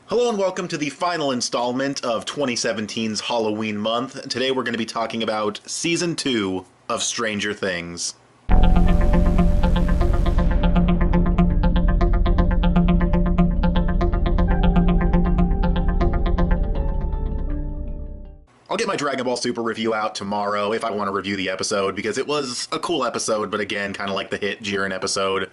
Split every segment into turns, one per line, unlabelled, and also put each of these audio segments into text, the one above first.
Hello and welcome to the final installment of 2017's Halloween month. Today we're going to be talking about Season 2 of Stranger Things. I'll get my Dragon Ball Super review out tomorrow if I want to review the episode, because it was a cool episode, but again, kind of like the hit Jiren episode.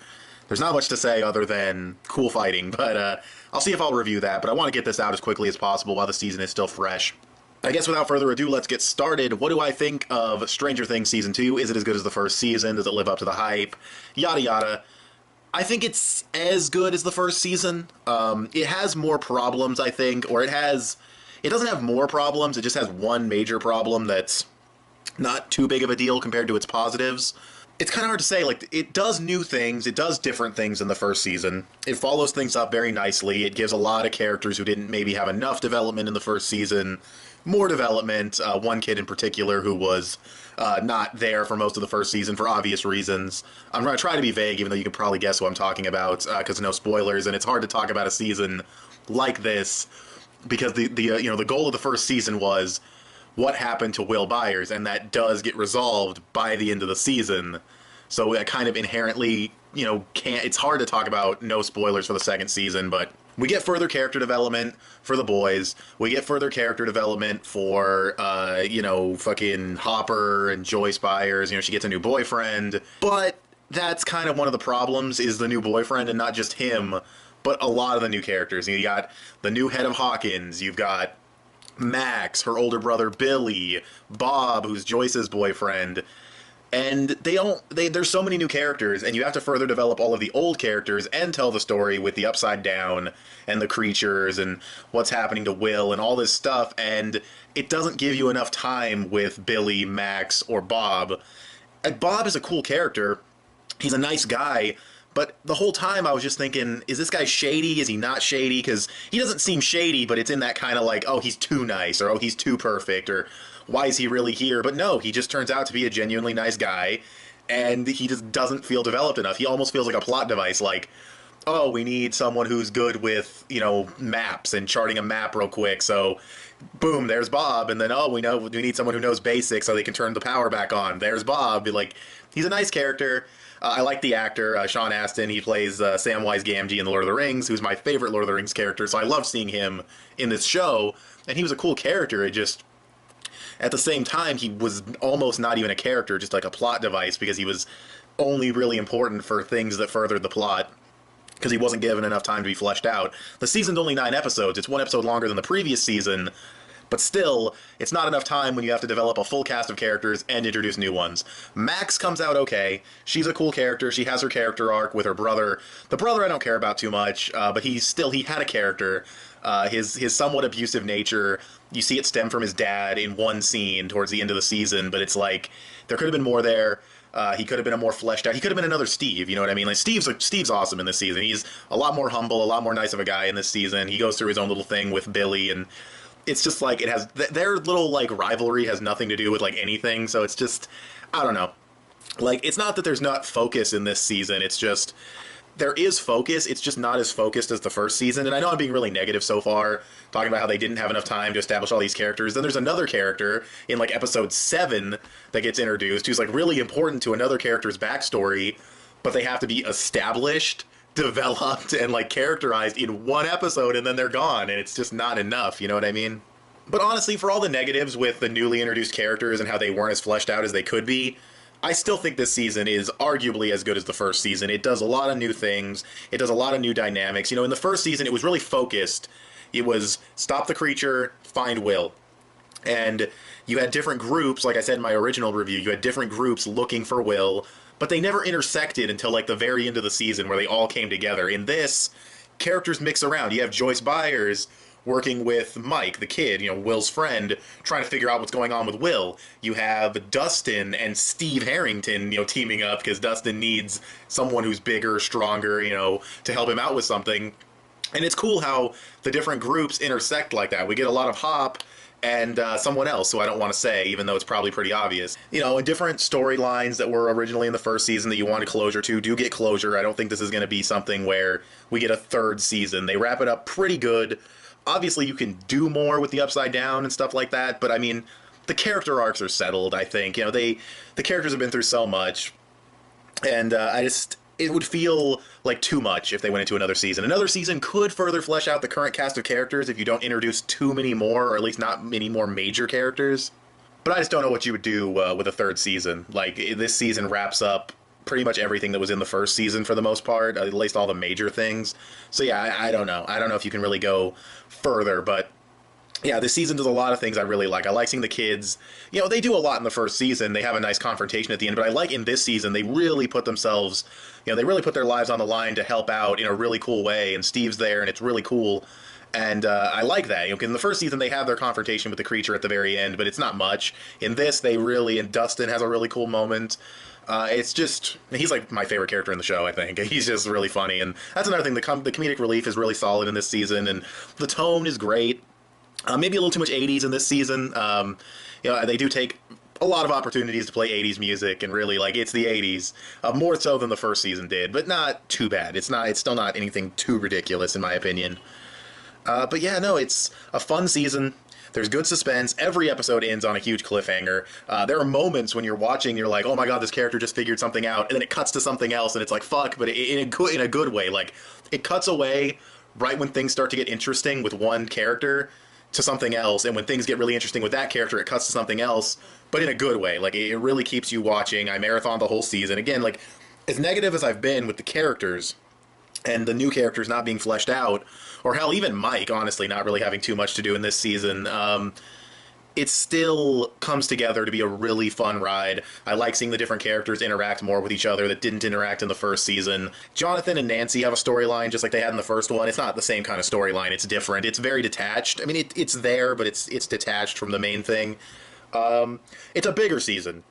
There's not much to say other than cool fighting, but I'll see if I'll review that, but I want to get this out as quickly as possible while the season is still fresh. I guess without further ado, let's get started. What do I think of Stranger Things Season 2? Is it as good as the first season? Does it live up to the hype? Yada yada. I think it's as good as the first season. It has more problems, I think, or it doesn't have more problems, it just has one major problem that's not too big of a deal compared to its positives. It's kind of hard to say. Like, it does new things, it does different things in the first season. It follows things up very nicely. It gives a lot of characters who didn't maybe have enough development in the first season more development. One kid in particular who was not there for most of the first season for obvious reasons. I'm going to try to be vague, even though you can probably guess who I'm talking about, because no spoilers, and it's hard to talk about a season like this because the goal of the first season was what happened to Will Byers, and that does get resolved by the end of the season. So it kind of inherently, can't. It's hard to talk about no spoilers for the second season, but we get further character development for the boys. We get further character development for, fucking Hopper and Joyce Byers. She gets a new boyfriend, but that's kind of one of the problems is the new boyfriend, and not just him, but a lot of the new characters. You got the new head of Hawkins. You've got Max, her older brother Billy, Bob, who's Joyce's boyfriend, and there's so many new characters, and you have to further develop all of the old characters and tell the story with the Upside Down and the creatures and what's happening to Will and all this stuff, and it doesn't give you enough time with Billy, Max, or Bob. Bob is a cool character. He's a nice guy. But the whole time I was just thinking, is this guy shady? Is he not shady? Because he doesn't seem shady, but it's in that kind of like, oh, he's too nice, or oh, he's too perfect, or why is he really here? But no, he just turns out to be a genuinely nice guy, and he just doesn't feel developed enough. He almost feels like a plot device, like, oh, we need someone who's good with, maps and charting a map real quick, so boom, there's Bob, and then, oh, we need someone who knows basics so they can turn the power back on. There's Bob. Like, he's a nice character. I like the actor, Sean Astin. He plays Samwise Gamgee in The Lord of the Rings, who's my favorite Lord of the Rings character, so I love seeing him in this show, and he was a cool character. It just, at the same time, he was almost not even a character, just like a plot device, because he was only really important for things that furthered the plot, because he wasn't given enough time to be fleshed out. The season's only 9 episodes. It's one episode longer than the previous season, but still, it's not enough time when you have to develop a full cast of characters and introduce new ones. Max comes out okay. She's a cool character. She has her character arc with her brother. The brother I don't care about too much, but he had a character. His somewhat abusive nature, you see it stem from his dad in one scene towards the end of the season, but it's like, there could have been more there. He could have been a more fleshed out. He could have been another Steve, you know what I mean? Like, Steve's awesome in this season. He's a lot more humble, a lot more nice of a guy in this season. He goes through his own little thing with Billy, and it's just like, it has, their little, like, rivalry has nothing to do with, like, anything, so it's just, I don't know. Like, it's not that there's not focus in this season, it's just, there is focus, it's just not as focused as the first season, and I know I'm being really negative so far, talking about how they didn't have enough time to establish all these characters. Then there's another character in, like, episode 7 that gets introduced, who's, like, really important to another character's backstory, but they have to be established, developed, and, like, characterized in one episode, and then they're gone, and it's just not enough, you know what I mean? But honestly, for all the negatives with the newly introduced characters and how they weren't as fleshed out as they could be, I still think this season is arguably as good as the first season. It does a lot of new things. It does a lot of new dynamics. In the first season, it was really focused. It was stop the creature, find Will. And you had different groups, like I said in my original review, you had different groups looking for Will, but they never intersected until, like, the very end of the season where they all came together. In this, characters mix around. You have Joyce Byers working with Mike, the kid, Will's friend, trying to figure out what's going on with Will. You have Dustin and Steve Harrington, teaming up because Dustin needs someone who's bigger, stronger, to help him out with something. And it's cool how the different groups intersect like that. We get a lot of Hop and someone else who I don't want to say, even though it's probably pretty obvious. You know, different storylines that were originally in the first season that you wanted closure to do get closure. I don't think this is going to be something where we get a third season. They wrap it up pretty good. Obviously, you can do more with the Upside Down and stuff like that, but I mean, the character arcs are settled, I think. You know, the characters have been through so much, and it would feel like too much if they went into another season. Another season could further flesh out the current cast of characters if you don't introduce too many more, or at least not many more major characters. But I just don't know what you would do with a third season. Like, this season wraps up pretty much everything that was in the first season for the most part, at least all the major things. So yeah, I don't know. I don't know if you can really go further, but yeah, this season does a lot of things I really like. I like seeing the kids. You know, they do a lot in the first season. They have a nice confrontation at the end, but I like in this season, they really put themselves, you know, they really put their lives on the line to help out in a really cool way, and Steve's there, and it's really cool. And I like that. You know, in the first season, they have their confrontation with the creature at the very end, but it's not much. In this, they really, and Dustin has a really cool moment. It's just, he's like my favorite character in the show, I think. He's just really funny, and that's another thing. The comedic relief is really solid in this season, and the tone is great. Maybe a little too much 80s in this season. You know, they do take a lot of opportunities to play 80s music, and really, like, it's the 80s. More so than the first season did, but not too bad. It's still not anything too ridiculous, in my opinion. But yeah, no, it's a fun season. There's good suspense. Every episode ends on a huge cliffhanger. There are moments when you're watching, you're like, oh my god, this character just figured something out, and then it cuts to something else, and it's like, fuck, but in a good way. Like, it cuts away right when things start to get interesting with one character to something else, and when things get really interesting with that character, it cuts to something else, but in a good way. Like, it really keeps you watching. I marathoned the whole season. Again, like, as negative as I've been with the characters, and the new characters not being fleshed out, or hell, even Mike, honestly, not really having too much to do in this season, it still comes together to be a really fun ride. I like seeing the different characters interact more with each other that didn't interact in the first season. Jonathan and Nancy have a storyline just like they had in the first one. It's not the same kind of storyline. It's different. It's very detached. I mean, it's there, but it's detached from the main thing. It's a bigger season.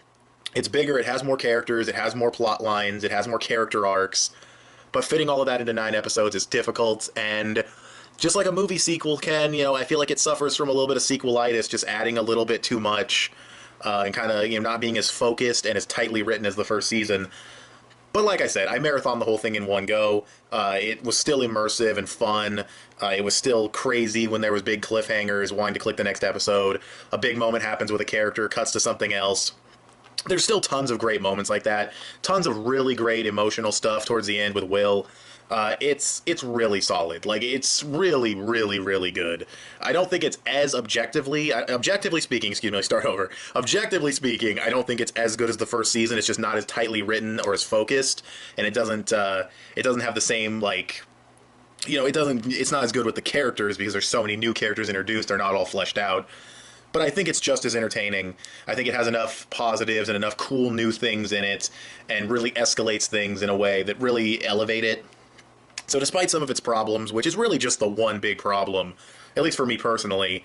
It's bigger. It has more characters. It has more plot lines. It has more character arcs. But fitting all of that into 9 episodes is difficult, and just like a movie sequel can, you know, I feel like it suffers from a little bit of sequelitis, just adding a little bit too much, and kind of, you know, not being as focused and as tightly written as the first season. But like I said, I marathoned the whole thing in one go. It was still immersive and fun. It was still crazy when there was big cliffhangers, wanting to click the next episode. A big moment happens with a character, cuts to something else. There's still tons of great moments like that. Tons of really great emotional stuff towards the end with Will. It's really solid. Like, it's really, really, really good. I don't think it's as objectively speaking, excuse me, let me start over. Objectively speaking, I don't think it's as good as the first season. It's just not as tightly written or as focused, and it doesn't have the same, like, you know, it's not as good with the characters because there's so many new characters introduced. They're not all fleshed out. But I think it's just as entertaining. I think it has enough positives and enough cool new things in it, and really escalates things in a way that really elevate it. So despite some of its problems, which is really just the one big problem, at least for me personally,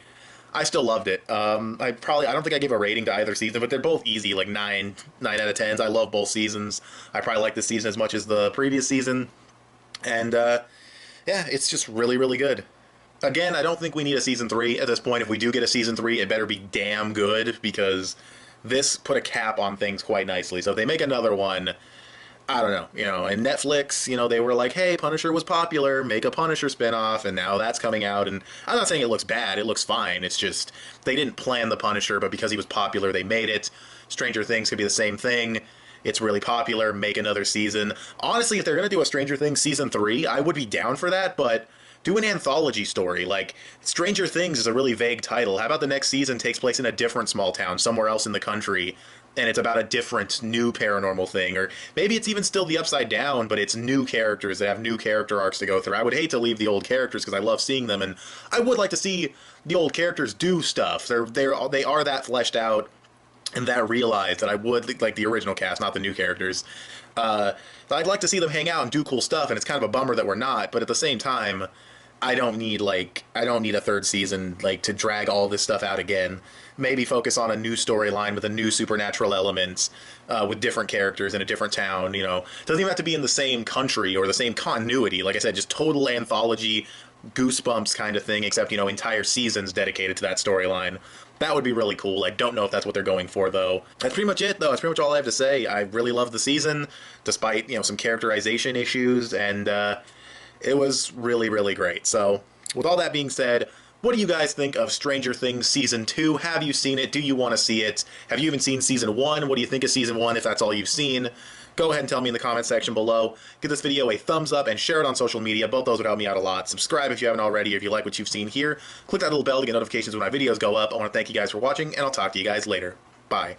I still loved it. I don't think I gave a rating to either season, but they're both easy, like 9 out of 10s. I love both seasons. I probably like this season as much as the previous season. And yeah, it's just really, really good. Again, I don't think we need a season 3 at this point. If we do get a season 3, it better be damn good, because this put a cap on things quite nicely. So if they make another one, I don't know, you know, and Netflix, you know, they were like, hey, Punisher was popular, make a Punisher spinoff, and now that's coming out, and I'm not saying it looks bad, it looks fine, it's just, they didn't plan the Punisher, but because he was popular, they made it. Stranger Things could be the same thing. It's really popular, make another season. Honestly, if they're going to do a Stranger Things season 3, I would be down for that, but do an anthology story. Like, Stranger Things is a really vague title. How about the next season takes place in a different small town, somewhere else in the country, and it's about a different, new paranormal thing? Or maybe it's even still the Upside Down, but it's new characters that have new character arcs to go through. I would hate to leave the old characters, because I love seeing them, and I would like to see the old characters do stuff. They are that fleshed out and that realized that I would like the original cast, not the new characters. I'd like to see them hang out and do cool stuff, and it's kind of a bummer that we're not, but at the same time, I don't need a third season, like, to drag all this stuff out again. Maybe focus on a new storyline with a new supernatural element, with different characters in a different town, you know. It doesn't even have to be in the same country or the same continuity. Like I said, just total anthology, Goosebumps kind of thing, except, you know, entire seasons dedicated to that storyline. That would be really cool. I don't know if that's what they're going for, though. That's pretty much it, though. That's pretty much all I have to say. I really loved the season, despite, you know, some characterization issues, and it was really, really great. So, with all that being said, what do you guys think of Stranger Things Season 2? Have you seen it? Do you want to see it? Have you even seen Season 1? What do you think of Season 1 if that's all you've seen? Go ahead and tell me in the comment section below. Give this video a thumbs up and share it on social media. Both those would help me out a lot. Subscribe if you haven't already, or if you like what you've seen here. Click that little bell to get notifications when my videos go up. I want to thank you guys for watching, and I'll talk to you guys later. Bye.